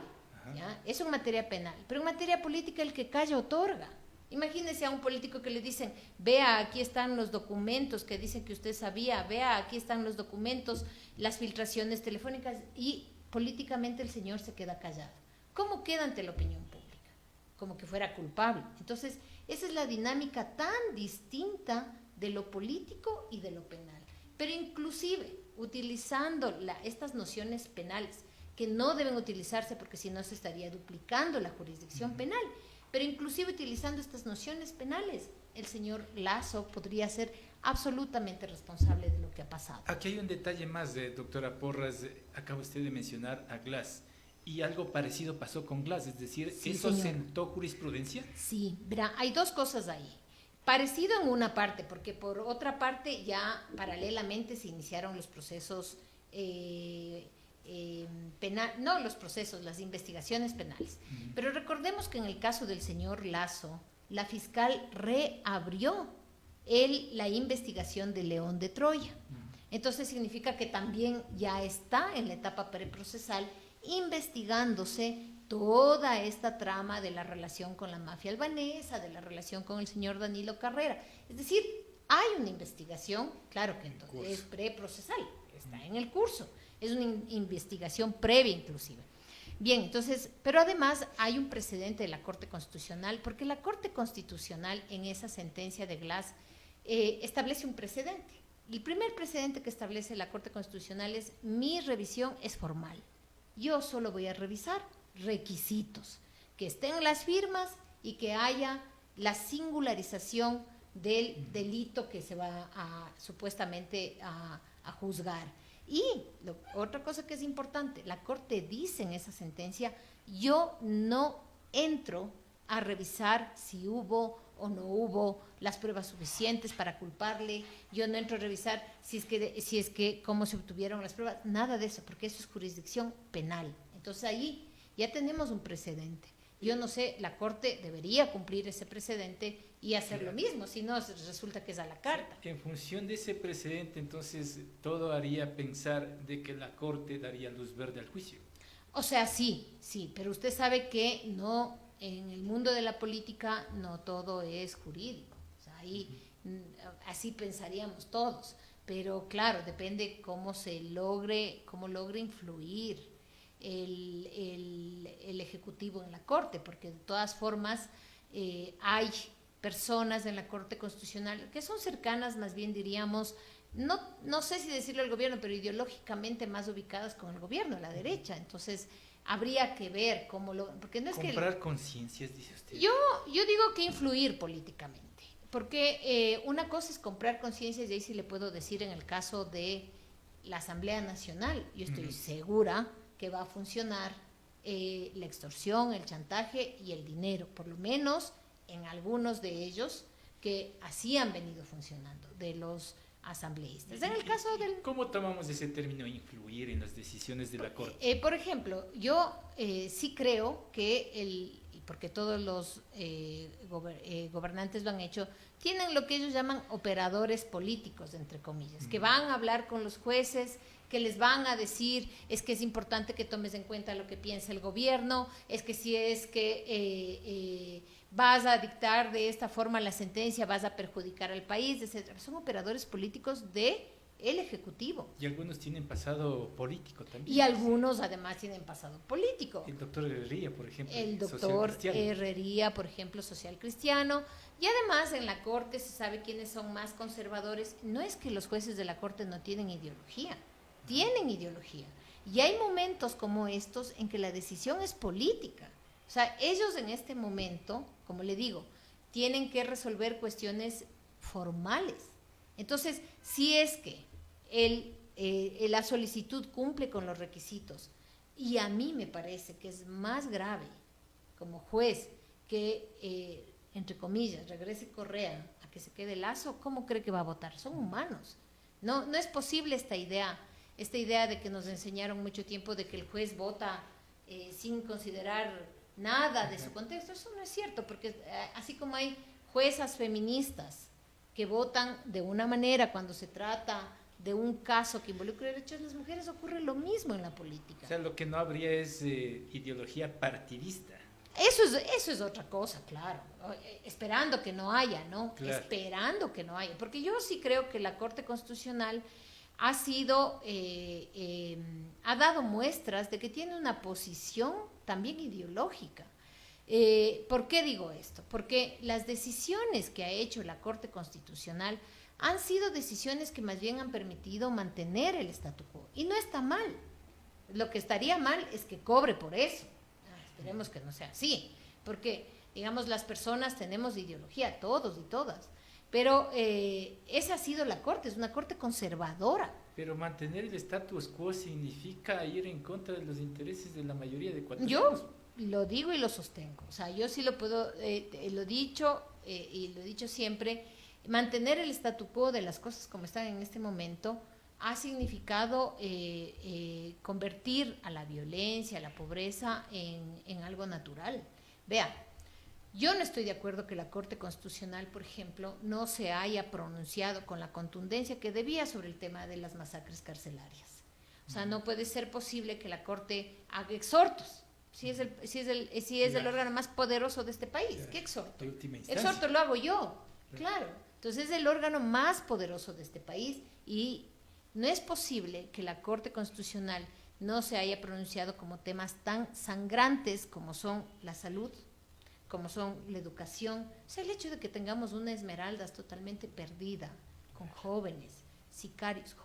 ¿Ya? Eso en materia penal. Pero en materia política el que calla otorga. Imagínese a un político que le dicen, vea, aquí están los documentos que dicen que usted sabía, vea, aquí están los documentos, las filtraciones telefónicas, y políticamente el señor se queda callado. ¿Cómo queda ante la opinión pública? Como que fuera culpable. Entonces, esa es la dinámica tan distinta de lo político y de lo penal. Pero inclusive, utilizando estas nociones penales, que no deben utilizarse porque si no se estaría duplicando la jurisdicción penal, pero inclusive utilizando estas nociones penales, el señor Lasso podría ser absolutamente responsable de lo que ha pasado. Aquí hay un detalle más, doctora Porras. Acaba usted de mencionar a Glass, y algo parecido pasó con Glass, es decir, sí, ¿eso señor. sentó jurisprudencia? Sí, verá, hay dos cosas ahí. Parecido en una parte, porque por otra parte ya paralelamente se iniciaron los procesos las investigaciones penales. Pero recordemos que en el caso del señor Lasso, la fiscal reabrió la investigación de León de Troya. Entonces significa que también ya está en la etapa preprocesal investigándose toda esta trama de la relación con la mafia albanesa, de la relación con el señor Danilo Carrera. Es decir, hay una investigación, claro que entonces es preprocesal, está en el curso, es una investigación previa inclusive. Bien, entonces, pero además hay un precedente de la Corte Constitucional, porque la Corte Constitucional en esa sentencia de Glass establece un precedente. El primer precedente que establece la Corte Constitucional es: mi revisión es formal. Yo solo voy a revisar requisitos, que estén las firmas y que haya la singularización del delito que se va a supuestamente a juzgar. Y otra cosa que es importante, la Corte dice en esa sentencia, yo no entro a revisar si hubo o no hubo las pruebas suficientes para culparle, yo no entro a revisar si es que cómo se obtuvieron las pruebas, nada de eso, porque eso es jurisdicción penal. Entonces ahí ya tenemos un precedente. Yo no sé, la Corte debería cumplir ese precedente y hacer lo mismo, si no resulta que es a la carta. En función de ese precedente, entonces, todo haría pensar de que la Corte daría luz verde al juicio. O sea, sí, pero usted sabe que no, en el mundo de la política no todo es jurídico. O sea, ahí así pensaríamos todos. Pero claro, depende cómo logre influir el Ejecutivo en la Corte, porque de todas formas hay personas en la Corte Constitucional que son cercanas, más bien diríamos, no sé si decirlo al gobierno, pero ideológicamente más ubicadas con el gobierno, a la derecha. Entonces habría que ver cómo porque no es comprar conciencias, dice usted. Yo digo que influir políticamente, porque una cosa es comprar conciencias, y ahí sí le puedo decir en el caso de la Asamblea Nacional, yo estoy segura que va a funcionar la extorsión, el chantaje y el dinero, por lo menos en algunos de ellos que así han venido funcionando, de los asambleístas. En el caso del... ¿Cómo tomamos ese término influir en las decisiones de la Corte? Por ejemplo, yo sí creo que porque todos los gobernantes lo han hecho, tienen lo que ellos llaman operadores políticos, entre comillas, que van a hablar con los jueces, que les van a decir, es que es importante que tomes en cuenta lo que piensa el gobierno, es que si es que vas a dictar de esta forma la sentencia, vas a perjudicar al país, etc. Son operadores políticos del Ejecutivo. Y algunos tienen pasado político también. Y algunos además tienen pasado político. El doctor Herrería, por ejemplo. El doctor Herrería, por ejemplo, social cristiano. Y además en la Corte se sabe quiénes son más conservadores. No es que los jueces de la Corte no tienen ideología. Tienen ideología. Y hay momentos como estos en que la decisión es política. O sea, ellos en este momento, como le digo, tienen que resolver cuestiones formales. Entonces, si es que la solicitud cumple con los requisitos, y a mí me parece que es más grave como juez que, entre comillas, regrese Correa a que se quede Lazo, ¿cómo cree que va a votar? Son humanos. No es posible esta idea de que nos enseñaron mucho tiempo de que el juez vota sin considerar nada de su contexto. Eso no es cierto, porque así como hay juezas feministas que votan de una manera cuando se trata de un caso que involucra derechos de las mujeres, ocurre lo mismo en la política. O sea, lo que no habría es ideología partidista. Eso es otra cosa, claro. Esperando que no haya, ¿no? Claro. Esperando que no haya. Porque yo sí creo que la Corte Constitucional ha dado muestras de que tiene una posición también ideológica. ¿Por qué digo esto? Porque las decisiones que ha hecho la Corte Constitucional han sido decisiones que más bien han permitido mantener el statu quo. Y no está mal. Lo que estaría mal es que cobre por eso. Esperemos que no sea así. Porque, digamos, las personas tenemos ideología, todos y todas. Pero esa ha sido la Corte, es una Corte conservadora. Pero mantener el status quo significa ir en contra de los intereses de la mayoría de ecuatorianos. Yo lo digo y lo sostengo. O sea, yo sí lo puedo, lo he dicho y lo he dicho siempre, mantener el statu quo de las cosas como están en este momento ha significado convertir a la violencia, a la pobreza en algo natural. Vea, yo no estoy de acuerdo que la Corte Constitucional, por ejemplo, no se haya pronunciado con la contundencia que debía sobre el tema de las masacres carcelarias. O sea, no puede ser posible que la Corte haga exhortos. Si es el órgano más poderoso de este país, ¿qué exhorto? Exhorto lo hago yo, claro. Entonces es el órgano más poderoso de este país y no es posible que la Corte Constitucional no se haya pronunciado como temas tan sangrantes como son la salud, como son la educación. O sea, el hecho de que tengamos una Esmeraldas totalmente perdida, con jóvenes sicarios,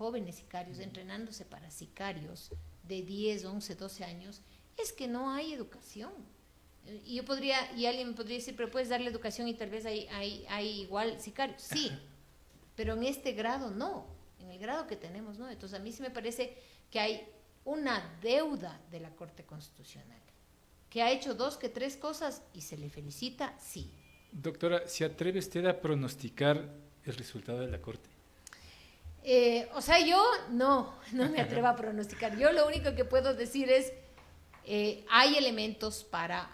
entrenándose para sicarios, de 10, 11, 12 años, es que no hay educación. Y alguien me podría decir, pero puedes darle educación y tal vez hay igual sicarios. Sí, pero en este grado no, en el grado que tenemos no. Entonces a mí sí me parece que hay una deuda de la Corte Constitucional, que ha hecho 2 que 3 cosas y se le felicita, sí. Doctora, ¿se atreve usted a pronosticar el resultado de la Corte? Yo no me atrevo a pronosticar. Yo lo único que puedo decir es, hay elementos para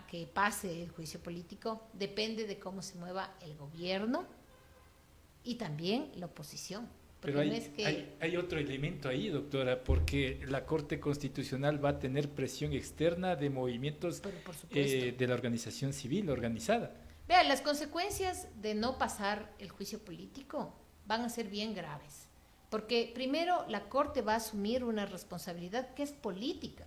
que pase el juicio político, depende de cómo se mueva el gobierno y también la oposición. Pero hay otro elemento ahí, doctora, porque la Corte Constitucional va a tener presión externa de movimientos de la organización civil organizada. Vean, las consecuencias de no pasar el juicio político van a ser bien graves, porque primero la Corte va a asumir una responsabilidad que es política.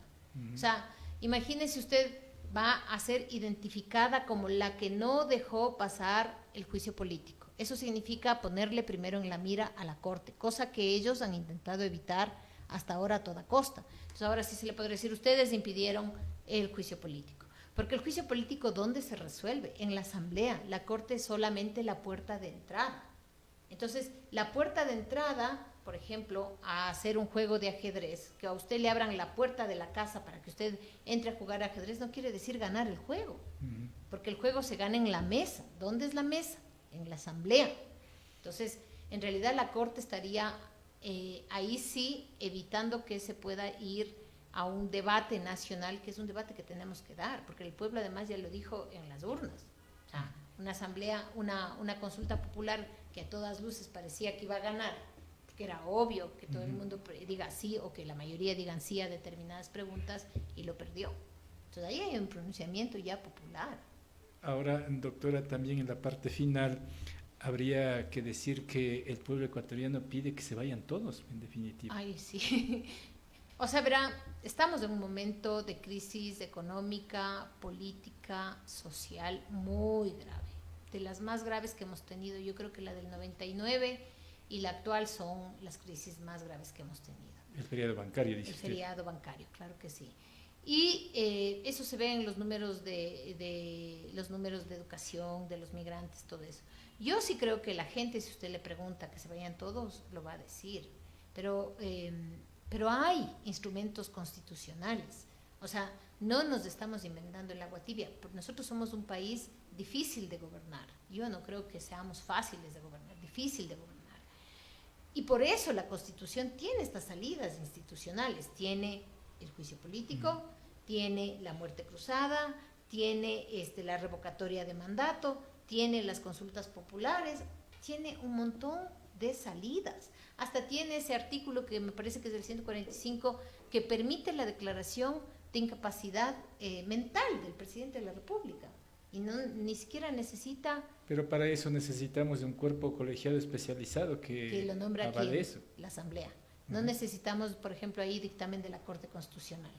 O sea, imagínese usted, va a ser identificada como la que no dejó pasar el juicio político. Eso significa ponerle primero en la mira a la Corte, cosa que ellos han intentado evitar hasta ahora a toda costa. Entonces ahora sí se le podría decir, ustedes impidieron el juicio político. Porque el juicio político, ¿dónde se resuelve? En la Asamblea. La Corte es solamente la puerta de entrada. Entonces, la puerta de entrada, por ejemplo, a hacer un juego de ajedrez, que a usted le abran la puerta de la casa para que usted entre a jugar ajedrez, no quiere decir ganar el juego. Porque el juego se gana en la mesa. ¿Dónde es la mesa? En la Asamblea. Entonces, en realidad la Corte estaría ahí sí evitando que se pueda ir a un debate nacional, que es un debate que tenemos que dar, porque el pueblo además ya lo dijo en las urnas. O sea, una asamblea, una consulta popular que a todas luces parecía que iba a ganar, que era obvio que todo el mundo diga sí o que la mayoría digan sí a determinadas preguntas, y lo perdió. Entonces ahí hay un pronunciamiento ya popular. Ahora, doctora, también en la parte final habría que decir que el pueblo ecuatoriano pide que se vayan todos, en definitiva. Ay, sí. O sea, verá, estamos en un momento de crisis económica, política, social muy grave. De las más graves que hemos tenido, yo creo que la del 99 y la actual son las crisis más graves que hemos tenido. El feriado bancario, dice usted. El feriado bancario, claro que sí. Y eso se ve en los números de educación, de los migrantes, todo eso. Yo sí creo que la gente, si usted le pregunta que se vayan todos, lo va a decir. Pero hay instrumentos constitucionales. O sea, no nos estamos inventando el agua tibia. Nosotros somos un país difícil de gobernar. Yo no creo que seamos fáciles de gobernar, difícil de gobernar. Y por eso la Constitución tiene estas salidas institucionales. Tiene el juicio político, tiene la muerte cruzada, tiene la revocatoria de mandato, tiene las consultas populares, tiene un montón de salidas. Hasta tiene ese artículo que me parece que es del 145 que permite la declaración de incapacidad mental del presidente de la República. Y ni siquiera necesita... Pero para eso necesitamos de un cuerpo colegiado especializado que lo nombra avale eso. La Asamblea. No necesitamos, por ejemplo, ahí dictamen de la Corte Constitucional,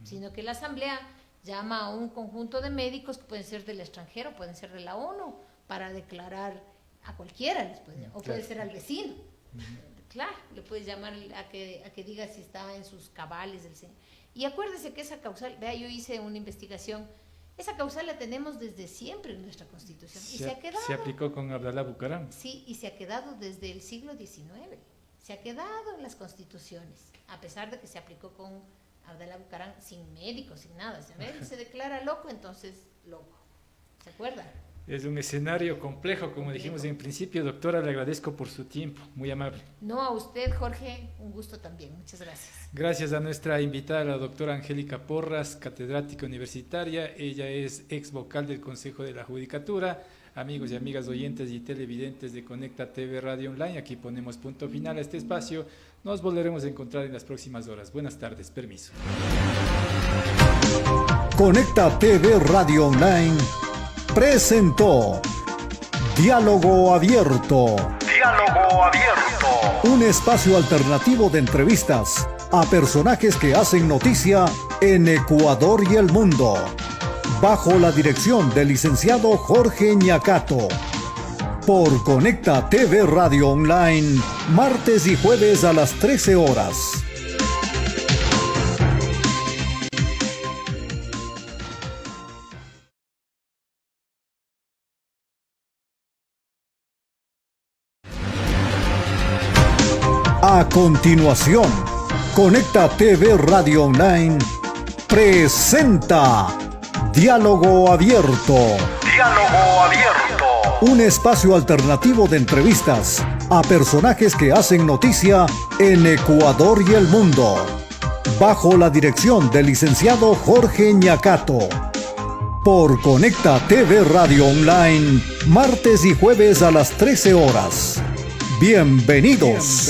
sino que la Asamblea llama a un conjunto de médicos que pueden ser del extranjero, pueden ser de la ONU, para declarar a cualquiera, o puede ser al vecino. Claro, le puedes llamar a que diga si está en sus cabales. Y acuérdese que esa causal, vea, yo hice una investigación, esa causal la tenemos desde siempre en nuestra Constitución. Y se ha quedado. Se aplicó con Abdalá Bucaram. Sí, y se ha quedado desde el siglo XIX. Se ha quedado en las constituciones, a pesar de que se aplicó con Abdalá Bucaram sin médicos, sin nada. Si él se declara loco, entonces loco. ¿Se acuerda? Es un escenario complejo, como dijimos en principio. Doctora, le agradezco por su tiempo, muy amable. No, a usted, Jorge, un gusto también. Muchas gracias. Gracias a nuestra invitada, la doctora Angélica Porras, catedrática universitaria. Ella es ex vocal del Consejo de la Judicatura. Amigos y amigas oyentes y televidentes de Conecta TV Radio Online, aquí ponemos punto final a este espacio. Nos volveremos a encontrar en las próximas horas. Buenas tardes, permiso. Conecta TV Radio Online presentó Diálogo Abierto. Diálogo Abierto. Un espacio alternativo de entrevistas a personajes que hacen noticia en Ecuador y el mundo. Bajo la dirección del licenciado Jorge Ñacato. Por Conecta TV Radio Online, martes y jueves a las 13 horas. A continuación, Conecta TV Radio Online presenta Diálogo Abierto. Diálogo Abierto. Un espacio alternativo de entrevistas a personajes que hacen noticia en Ecuador y el mundo. Bajo la dirección del licenciado Jorge Ñacato. Por Conecta TV Radio Online, martes y jueves a las 13 horas. Bienvenidos.